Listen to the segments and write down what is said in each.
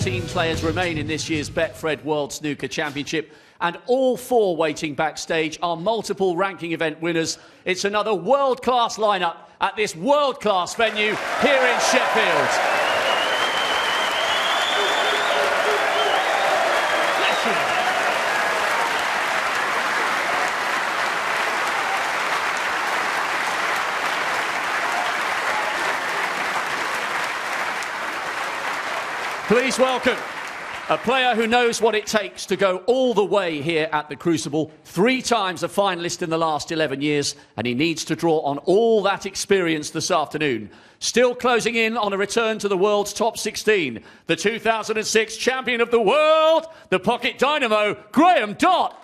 14 players remain in this year's Betfred World Snooker Championship, and all 4 waiting backstage are multiple ranking event winners. It's another world-class lineup at this world-class venue here in Sheffield. Please welcome a player who knows what it takes to go all the way here at the Crucible, 3 times a finalist in the last 11 years, and he needs to draw on all that experience this afternoon. Still closing in on a return to the world's top 16, the 2006 champion of the world, the pocket dynamo, Graham Dott.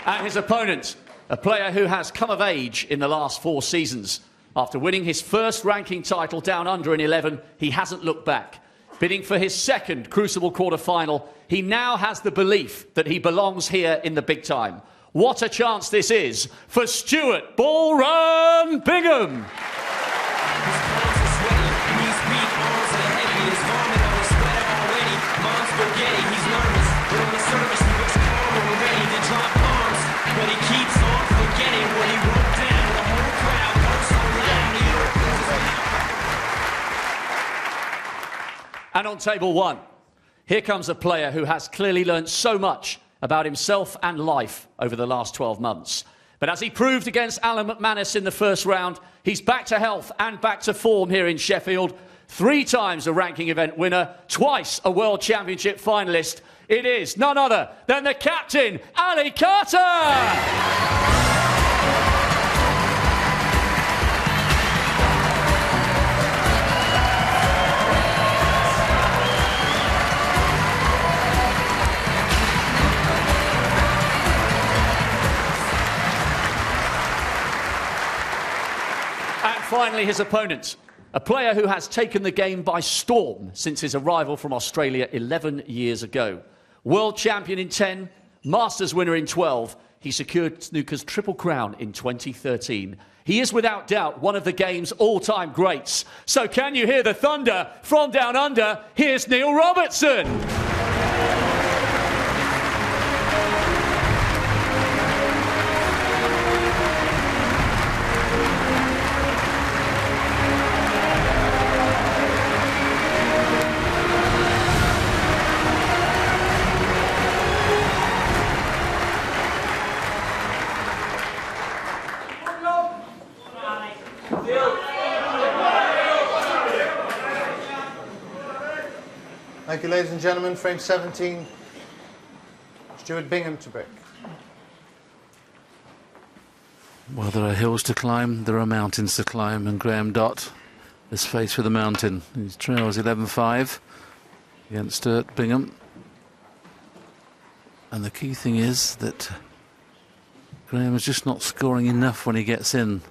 And his opponent, a player who has come of age in the last 4 seasons. After winning his first ranking title down under in 11, he hasn't looked back. Bidding for his second Crucible quarter-final, he now has the belief that he belongs here in the big time. What a chance this is for Stuart Ball Run Bingham. And on table 1, here comes a player who has clearly learned so much about himself and life over the last 12 months. But as he proved against Alan McManus in the first round, he's back to health and back to form here in Sheffield. 3 times a ranking event winner, twice a World Championship finalist. It is none other than the captain, Ali Carter! Finally, his opponent, a player who has taken the game by storm since his arrival from Australia 11 years ago. World champion in 10, Masters winner in 12, he secured snooker's Triple Crown in 2013. He is without doubt one of the game's all-time greats. So can you hear the thunder from down under? Here's Neil Robertson. Thank you, ladies and gentlemen. Frame 17, Stuart Bingham to break. Well, there are hills to climb, there are mountains to climb, and Graham Dott is faced with a mountain. He trails 11-5 against Stuart Bingham. And the key thing is that Graham is just not scoring enough when he gets in,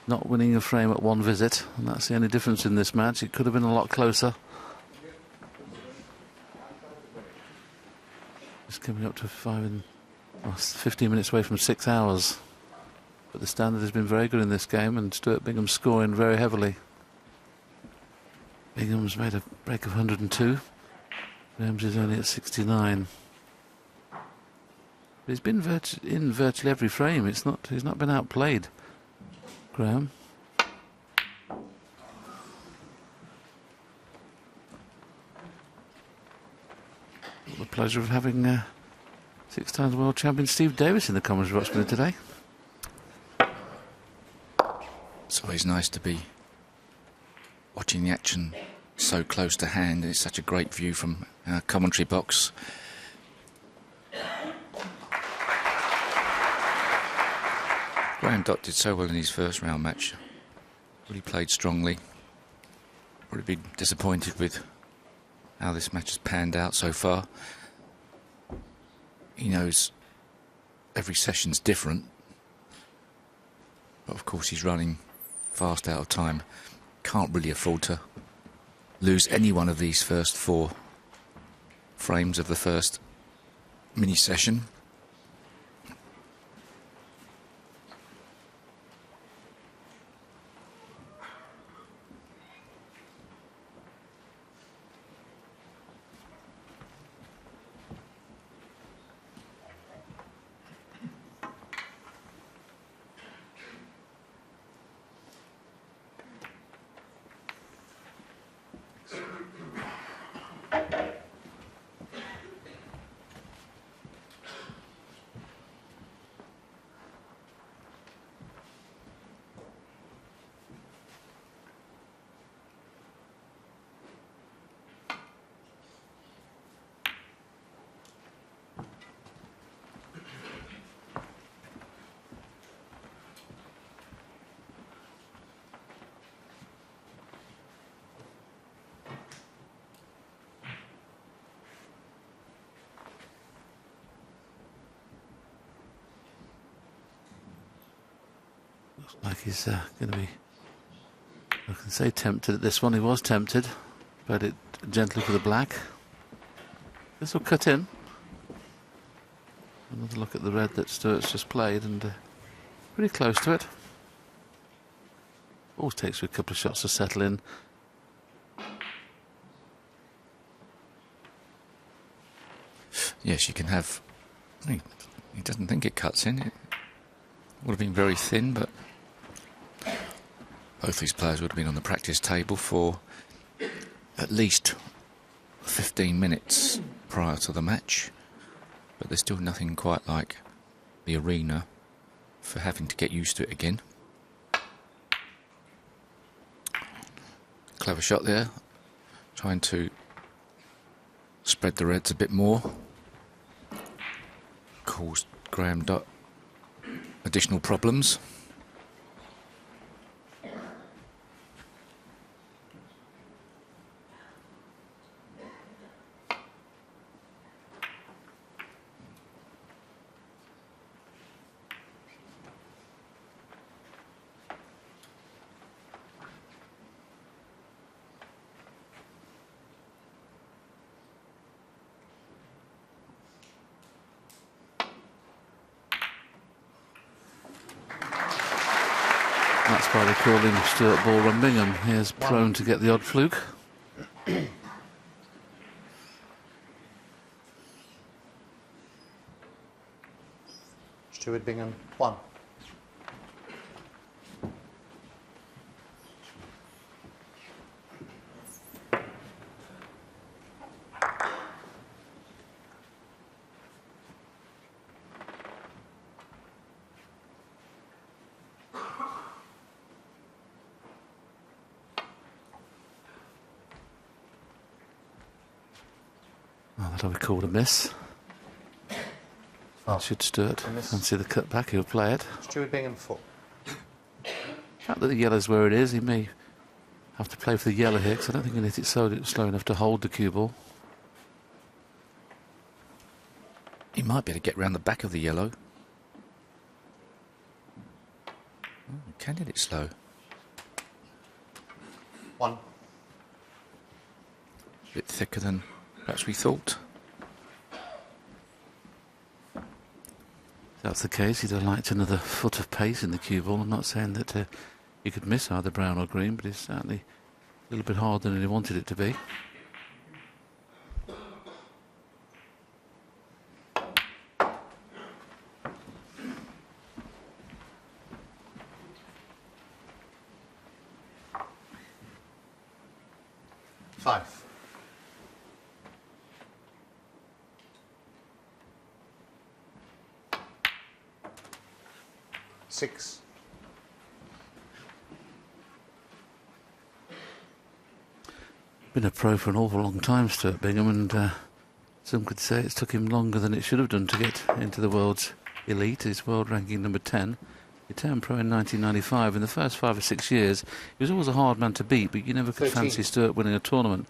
not winning a frame at 1 visit, and that's the only difference in this match. It could have been a lot closer. Coming up to 15 minutes away from 6 hours. But the standard has been very good in this game, and Stuart Bingham's scoring very heavily. Bingham's made a break of 102. Graham's is only at 69. But he's been in virtually every frame. He's not been outplayed, Graham. The pleasure of having 6 times world champion Steve Davis in the commentary box with me today. It's always nice to be watching the action so close to hand. It's such a great view from our commentary box. Graham Dott did so well in his first round match. Really played strongly. Would be disappointed with how this match has panned out so far. He knows every session's different, but of course he's running fast out of time. can't really afford to lose any one of these first 4 frames of the first mini session. Looks like he's going to be, I can say tempted at this one. He was tempted, but it gently for the black. This will cut in. Another look at the red that Stewart's just played, and pretty close to it. Always takes you a couple of shots to settle in. Yes, you can have... He doesn't think it cuts in. It would have been very thin, but both these players would have been on the practice table for at least 15 minutes prior to the match. But there's still nothing quite like the arena for having to get used to it again. Clever shot there, trying to spread the reds a bit more. Caused Graham Dott additional problems. That's why they call him Stuart Ballroom Bingham. He is prone to get the odd fluke. Stuart Bingham, 1. Oh, that'll be called a miss. Oh, Should Stuart a miss. fancy the cut back, he'll play it. Stuart Bingham, 4. The fact that the yellow's where it is, he may have to play for the yellow here, because I don't think he hit it slow enough to hold the cue ball. He might be able to get round the back of the yellow. Oh, can hit it slow. 1. A bit thicker than perhaps we thought. If that's the case, he'd have liked another foot of pace in the cue ball. I'm not saying that he could miss either brown or green, but it's certainly a little bit harder than he wanted it to be. Five. 6. Been a pro for an awful long time, Stuart Bingham, and some could say it's took him longer than it should have done to get into the world's elite. His world ranking number 10. He turned pro in 1995. In the first 5 or 6 years, he was always a hard man to beat, but you never could 13. fancy Stuart winning a tournament.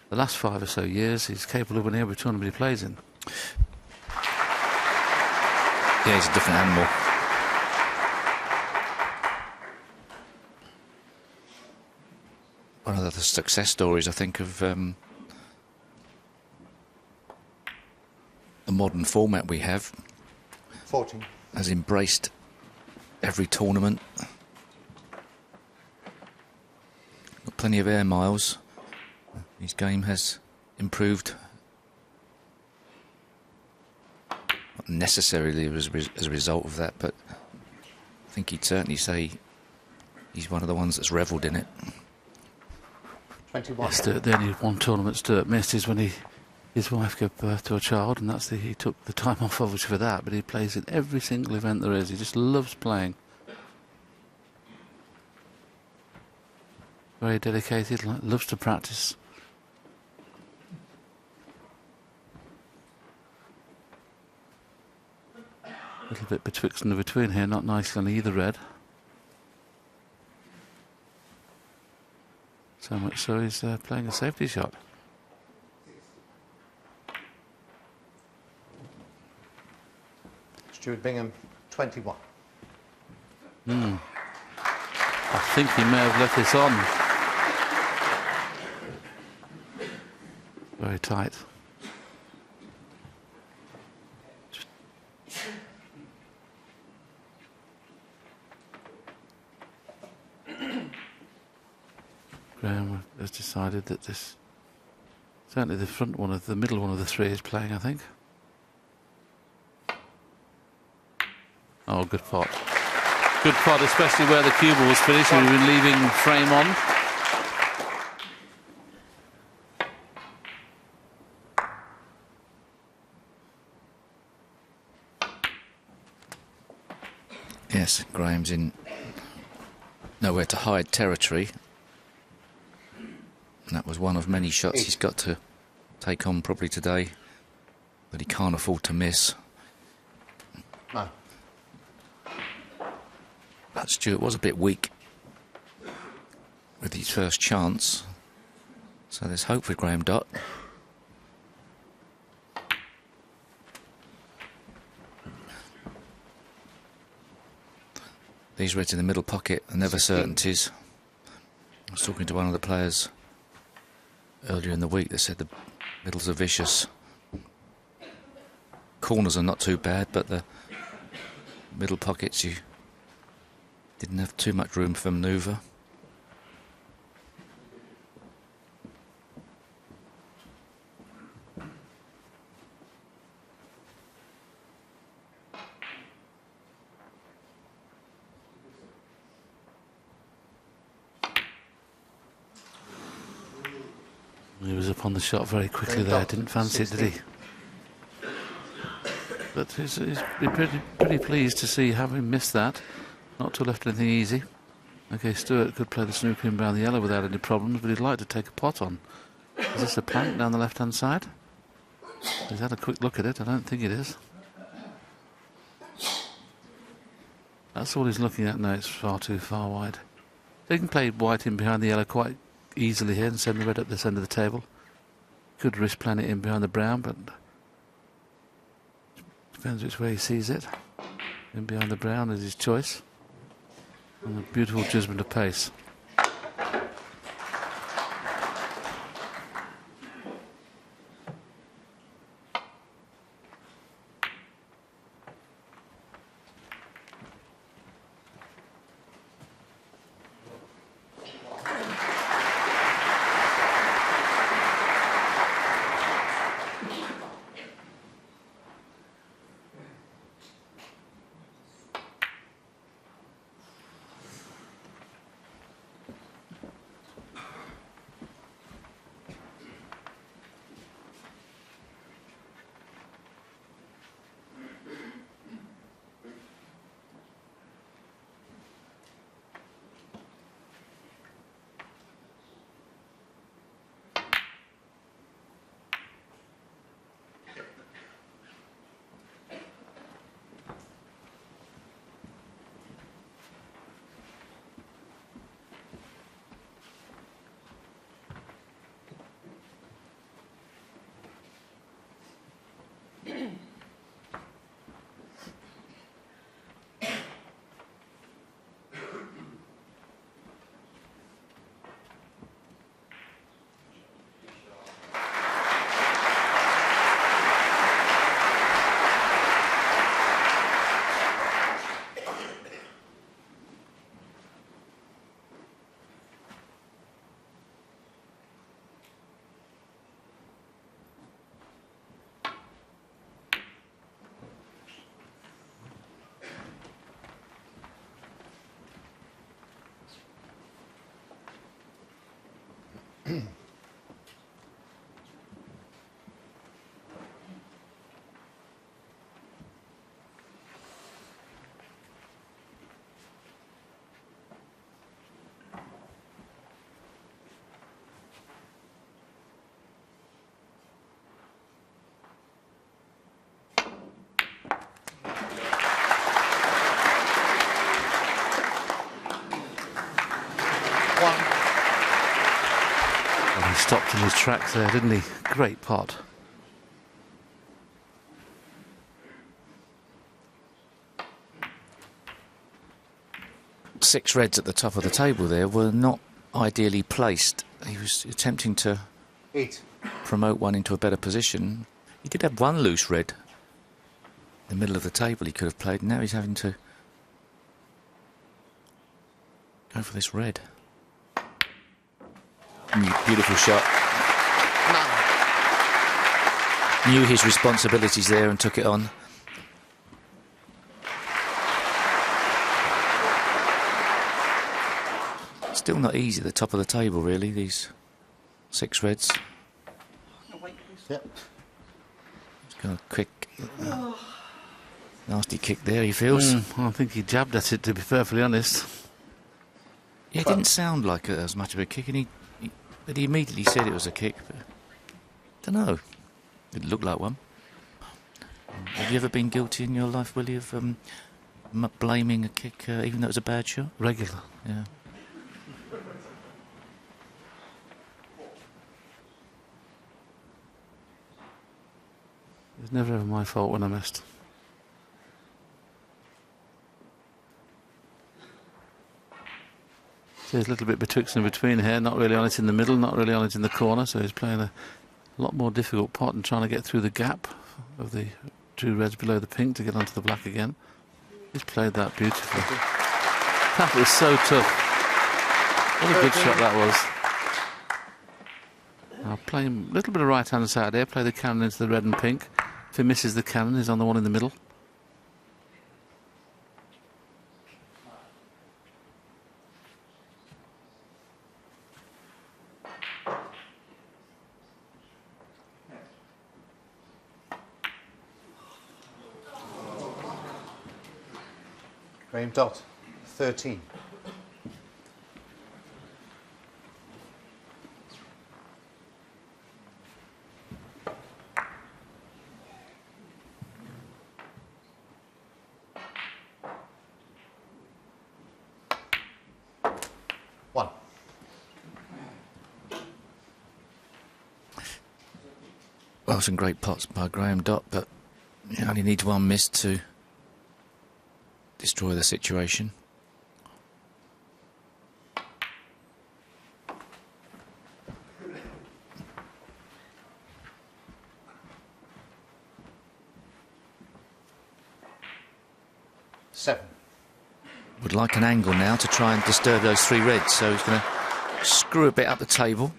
The last 5 or so years, he's capable of winning every tournament he plays in. Yeah, he's a different animal. one of the success stories, I think, of the modern format we have. 14. Has embraced every tournament. Got plenty of air miles. His game has improved. Not necessarily as a result of that, but I think he'd certainly say he's one of the ones that's revelled in it. 21. Yes, the only one tournament Sturt missed is when his wife gave birth to a child, and he took the time off obviously for that, but he plays in every single event there is. He just loves playing. Very dedicated, loves to practice. A little bit betwixt and between here, not nicely on either red. So much so he's playing a safety shot. Stuart Bingham, 21. I think he may have left this on. Very tight. Graham has decided that this, certainly the middle one of the three is playing, I think. Oh, good pot. Good pot, especially where the cue ball was finished. We've been leaving frame on. Yes, Graham's in nowhere to hide territory. And that was one of many shots he's got to take on probably today, but he can't afford to miss. No. But Stuart was a bit weak with his first chance, so there's hope for Graham Dott. These reds in the middle pocket are never certainties. I was talking to one of the players earlier in the week that said the middles are vicious. Corners are not too bad, but the middle pockets, you didn't have too much room for manoeuvre. He was up on the shot very quickly there. Didn't fancy it, did he? But he's pretty pleased to see having missed that. Not to have left anything easy. Okay, Stuart could play the snooker in round the yellow without any problems, but he'd like to take a pot on. Is this a plank down the left-hand side? He's had a quick look at it. I don't think it is. That's all he's looking at now. It's far too far wide. So he can play white in behind the yellow quite easily here and send the red up this end of the table. Could risk playing it in behind the brown, but depends which way he sees it. In behind the brown is his choice. And a beautiful judgment of pace. Well, he stopped in his tracks there, didn't he? Great pot. Six reds at the top of the table there were not ideally placed. He was attempting to 8. promote one into a better position. He did have one loose red in the middle of the table he could have played. Now he's having to go for this red. Beautiful shot. Knew his responsibilities there and took it on. Still not easy at the top of the table, really, these six reds. Yep. Just got a quick, nasty kick there, he feels. I think he jabbed at it, to be perfectly honest. Yeah, it didn't sound like as much of a kick, and but he immediately said it was a kick. But don't know. It looked like one. Have you ever been guilty in your life, Willie, of blaming a kick, even though it was a bad shot? Regular. Yeah. It's never ever my fault when I missed. So he's a little bit betwixt and between here, not really on it in the middle, not really on it in the corner, so he's playing a lot more difficult pot and trying to get through the gap of the two reds below the pink to get onto the black again. He's played that beautifully. That was so tough. What a good shot that was. Now playing a little bit of right hand side here, play the cannon into the red and pink. If he misses the cannon, he's on the one in the middle. Graham Dott, 13. One. Well, some great pots by Graham Dott, but he only needs one miss to destroy the situation. Seven. Would like an angle now to try and disturb those three reds, so he's going to screw a bit up the table,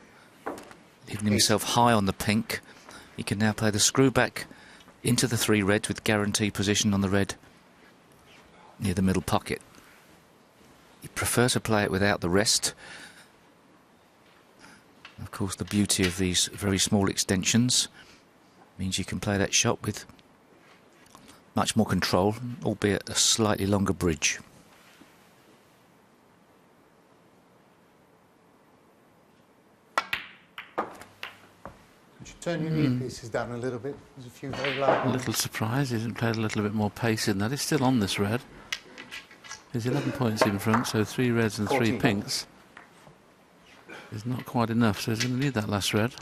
leaving himself high on the pink. He can now play the screw back into the three reds with guaranteed position on the red near the middle pocket. He prefers to play it without the rest. Of course, the beauty of these very small extensions means you can play that shot with much more control, albeit a slightly longer bridge. Could you turn your knee pieces down a little bit? There's a few very loud A ones. little surprise, he's played a little bit more pace in that. He's still on this red. He's 11 points in front, so three reds and 14. three pinks is not quite enough, so he's going to need that last red.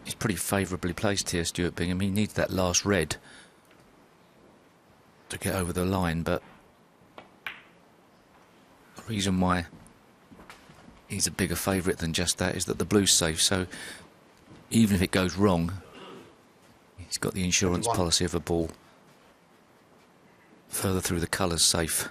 He's pretty favourably placed here, Stuart Bingham. He needs that last red to get over the line, but the reason why he's a bigger favourite than just that, is that the blue's safe. So even if it goes wrong, he's got the insurance 21. policy of a ball further through the colours safe.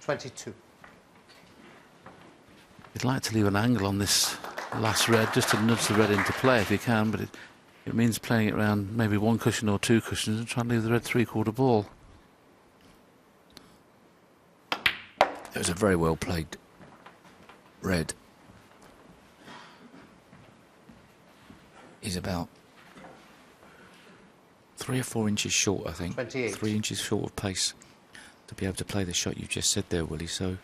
$22. You'd like to leave an angle on this last red, just to nudge the red into play if you can, but it means playing it around maybe one cushion or two cushions and trying to leave the red three-quarter ball. It was a very well played red. He's about 3 or 4 inches short, I think. 28. 3 inches short of pace to be able to play the shot you've just said there, Willie. So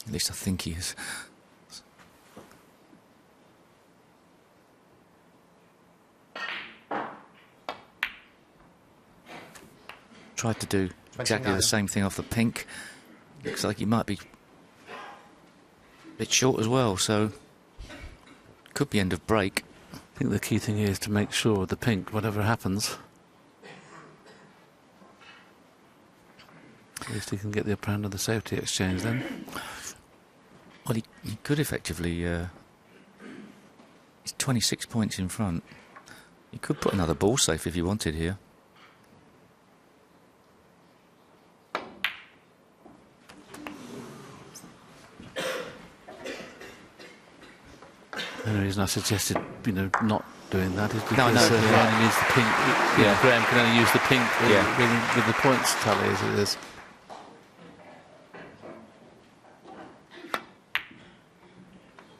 at least I think he is. Tried to do exactly 29. the same thing off the pink. Looks like he might be a bit short as well, so could be end of break. I think the key thing here is to make sure the pink, whatever happens, at least he can get the upper hand of the safety exchange then. Well, he could effectively... he's 26 points in front. He could put another ball safe if he wanted here. The only reason I suggested, not doing that is because No, he yeah. only needs the pink. Graham can only use the pink with the points tally as it is.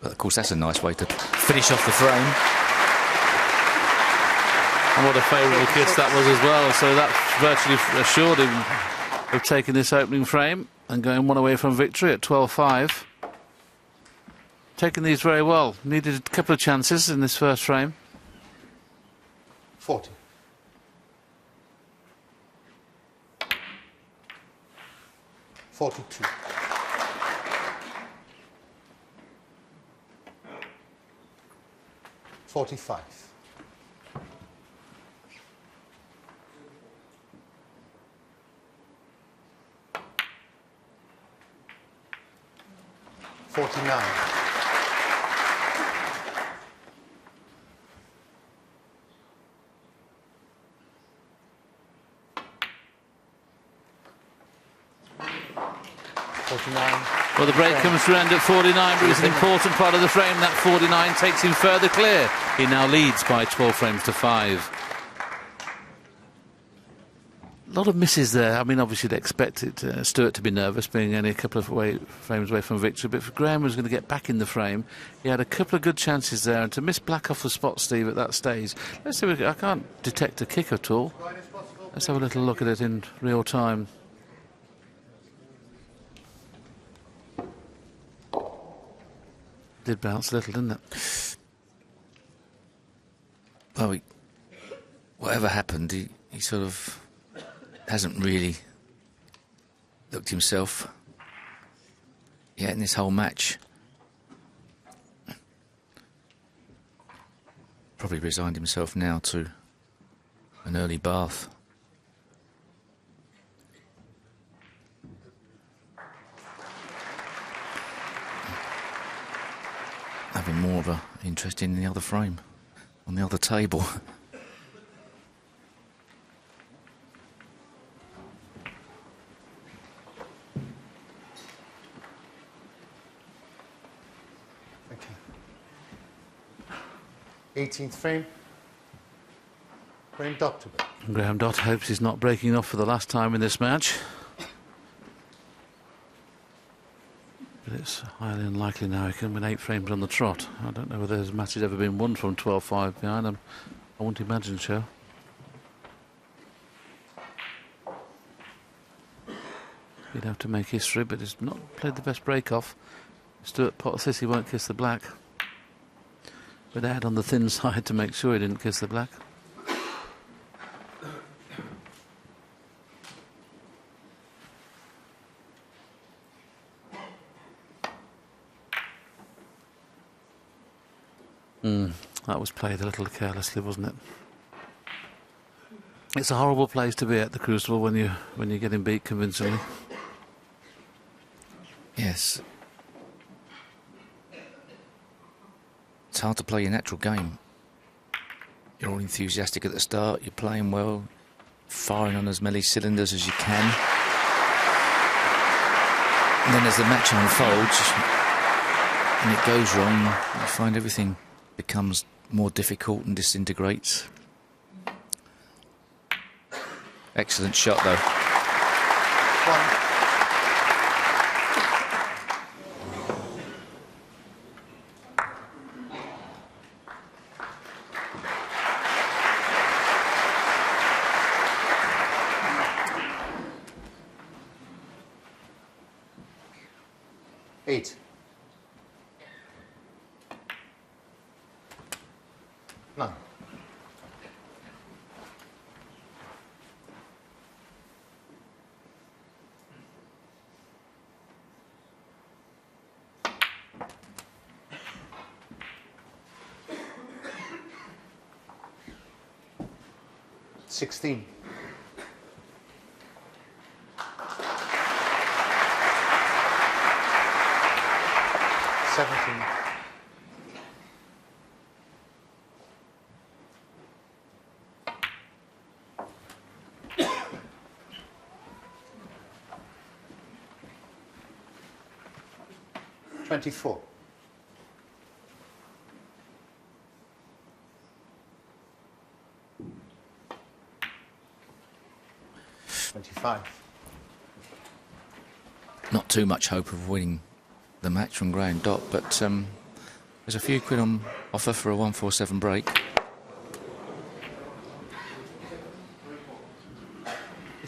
But of course, that's a nice way to finish off the frame. And what a favourable kiss that was as well. So that virtually assured him of taking this opening frame and going one away from victory at 12-5. Taking these very well. Needed a couple of chances in this first frame. 40. $42. $45. $49. Well, the break comes to end at 49, but it's an important part of the frame. That 49 takes him further clear. He now leads by 12 frames to 5. A lot of misses there. I mean, obviously they expected Stewart to be nervous, being only a couple of frames away from victory. But if Graham was going to get back in the frame, he had a couple of good chances there. And to miss black off the spot, Steve, at that stage. Let's see. I can't detect a kick at all. Let's have a little look at it in real time. Did bounce a little, didn't it? Well, whatever happened, he sort of hasn't really looked himself yet in this whole match. Probably resigned himself now to an early bath. Having more of an interest in the other frame, on the other table. Okay. 18th frame. Graham Dott to break. Graham Dott hopes he's not breaking off for the last time in this match. But it's highly unlikely now he can win 8 frames on the trot. I don't know whether his match has ever been won from 12-5 behind him. I wouldn't imagine so. He'd have to make history, but he's not played the best break-off. Stuart Potter says he won't kiss the black. But add on the thin side to make sure he didn't kiss the black. That was played a little carelessly, wasn't it? It's a horrible place to be at, the Crucible, when you're getting beat convincingly. Yes. It's hard to play your natural game. You're all enthusiastic at the start, you're playing well, firing on as many cylinders as you can. And then as the match unfolds and it goes wrong, you find everything becomes more difficult and disintegrates. Excellent shot though. 8. 9. 16. 17. 24. 25. Not too much hope of winning the match from Graham Dott, but there's a few quid on offer for a 147 break.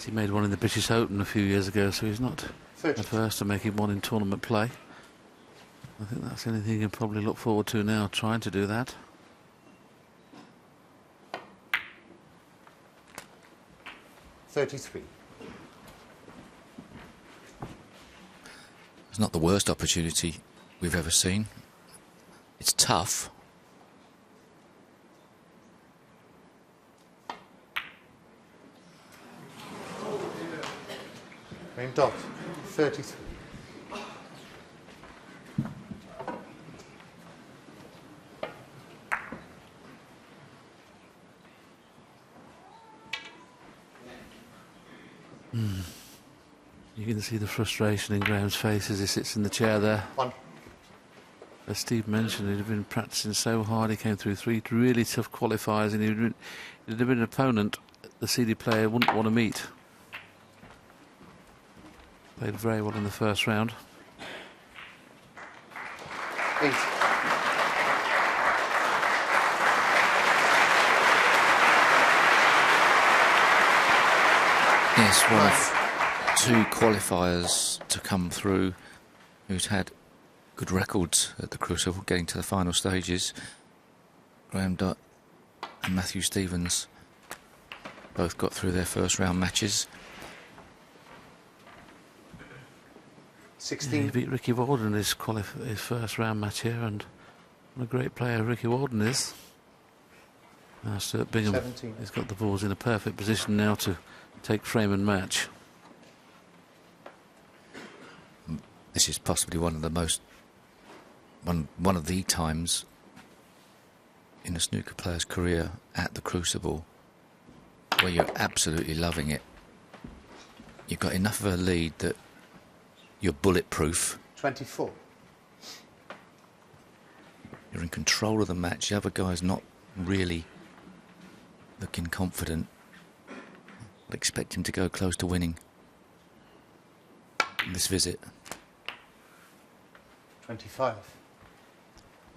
He made one in the British Open a few years ago, so he's not averse to making one in tournament play. I think that's anything you can probably look forward to now, trying to do that. $33. It's not the worst opportunity we've ever seen. It's tough. Graham Dott, 33. You can see the frustration in Graham's face as he sits in the chair there. 1. As Steve mentioned, he'd have been practicing so hard. He came through 3 really tough qualifiers, and he'd have been an opponent the CD player wouldn't want to meet. Played very well in the first round. 8. Yes, one of 2 qualifiers to come through who's had good records at the Crucible, getting to the final stages. Graham Dott and Matthew Stevens both got through their first round matches. 16. He beat Ricky Walden in his first round match here, and what a great player Ricky Walden is. Now Stuart Bingham 17. has got the balls in a perfect position now to take frame and match. This is possibly one of the times in a snooker player's career at the Crucible where you're absolutely loving it. You've got enough of a lead that you're bulletproof. 24. You're in control of the match. The other guy's not really looking confident. I'd expect him to go close to winning this visit. 25.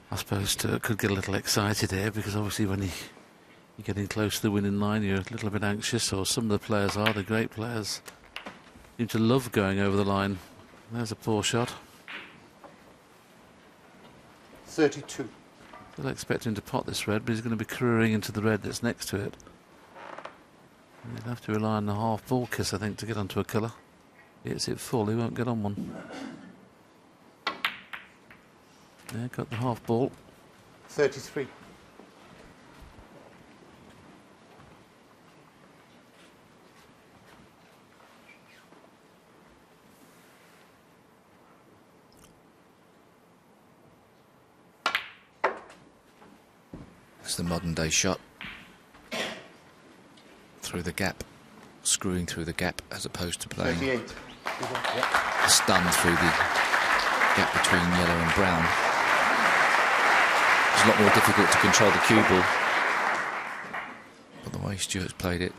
I suppose Stuart could get a little excited here, because obviously when you're getting close to the winning line, you're a little bit anxious, or some of the players are, the great players seem to love going over the line. There's a poor shot. 32. Still expect him to pot this red, but he's going to be careering into the red that's next to it. And he'll have to rely on the half ball kiss, I think, to get onto a colour. He hits it full, he won't get on one. Yeah, got the half ball. 33. It's the modern day shot. Through the gap, screwing through the gap as opposed to playing 38. a stun through the gap between yellow and brown. It's a lot more difficult to control the cue ball. But the way Stuart's played it,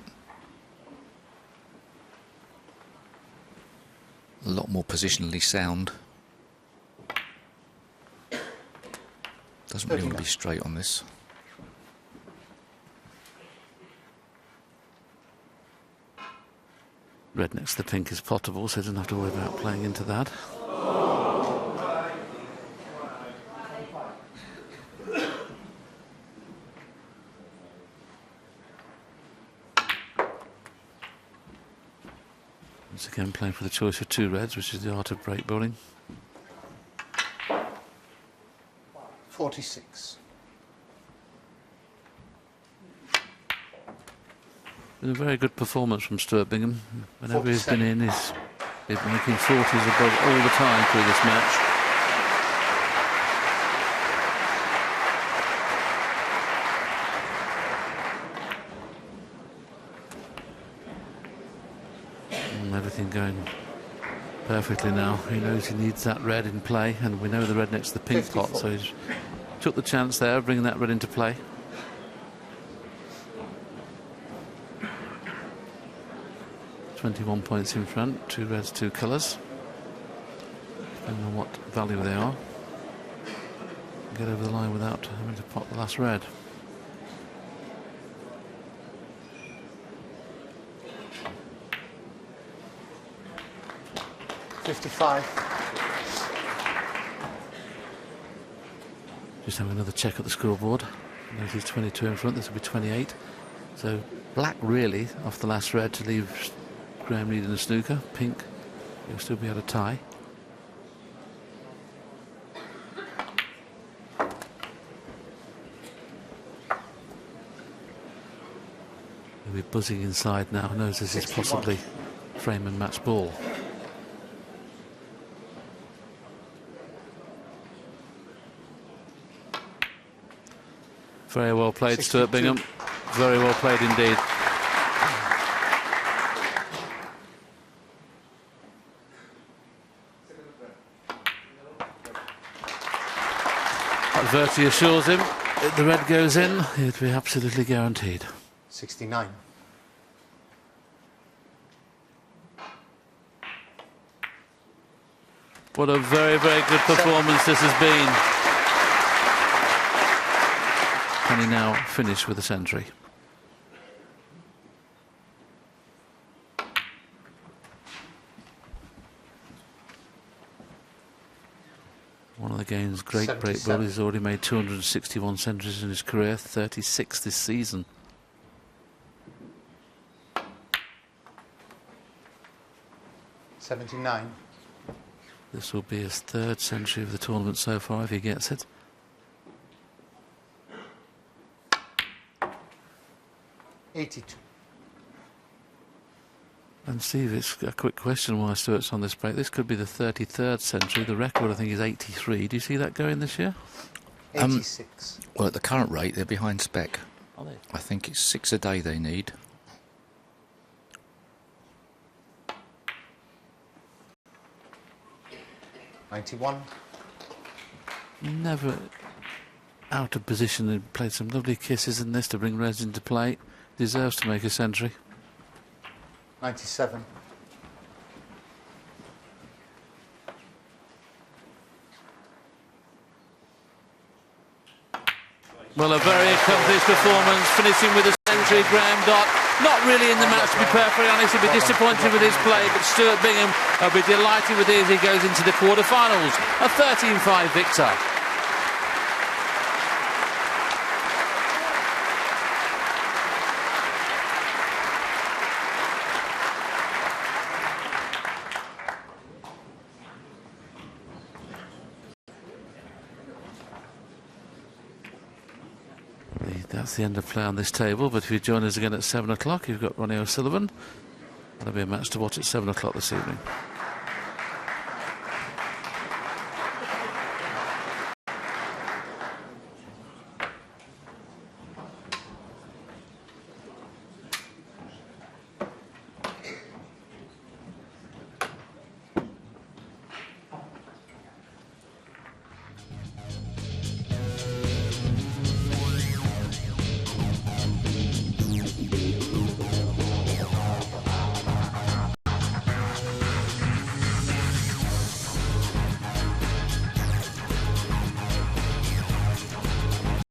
a lot more positionally sound. Doesn't really want to be straight on this. Red next to the pink is potable, so he doesn't have to worry about playing into that. Once again playing for the choice of 2 reds, which is the art of break bowling. 46. Been a very good performance from Stuart Bingham. Whenever he's been in, he's been making 40s above all the time through this match. And everything going perfectly now. He knows he needs that red in play, and we know the red next to the pink 54. pot, so he's took the chance there of bringing that red into play. .21 points in front, 2 reds, 2 colours. Depending on what value they are. Get over the line without having to pot the last red. $55. Just having another check at the scoreboard. There's his 22 in front, this will be 28. So black really off the last red to leave Graham leading the snooker. Pink, he'll still be able to tie. He'll be buzzing inside now, knows this is 61. possibly frame and match ball. Very well played, 62. Stuart Bingham. Very well played indeed. Verti assures him if the red goes in, it'd be absolutely guaranteed. 69. What a very, very good performance this has been. Can he now finish with a century? One of the game's great break 77. bowlers. He's already made 261 centuries in his career, 36 this season. $79. This will be his 3rd century of the tournament so far if he gets it. $82. And Steve, it's a quick question while Stuart's on this break. This could be the 33rd century. The record, I think, is 83. Do you see that going this year? 86. Well, at the current rate, they're behind spec. Are they? I think it's 6 a day they need. $91. Never out of position. He played some lovely kisses in this to bring reds into play. Deserves to make a century. 97. Well, a very accomplished performance, finishing with a century. Graham Dott, not really in the match, to be perfectly honest. He'll be disappointed with his play, but Stuart Bingham will be delighted with it as he goes into the quarter-finals. A 13-5 victor. that's the end of play on this table, but if you join us again at 7 o'clock, you've got Ronnie O'Sullivan. That'll be a match to watch at 7 o'clock this evening.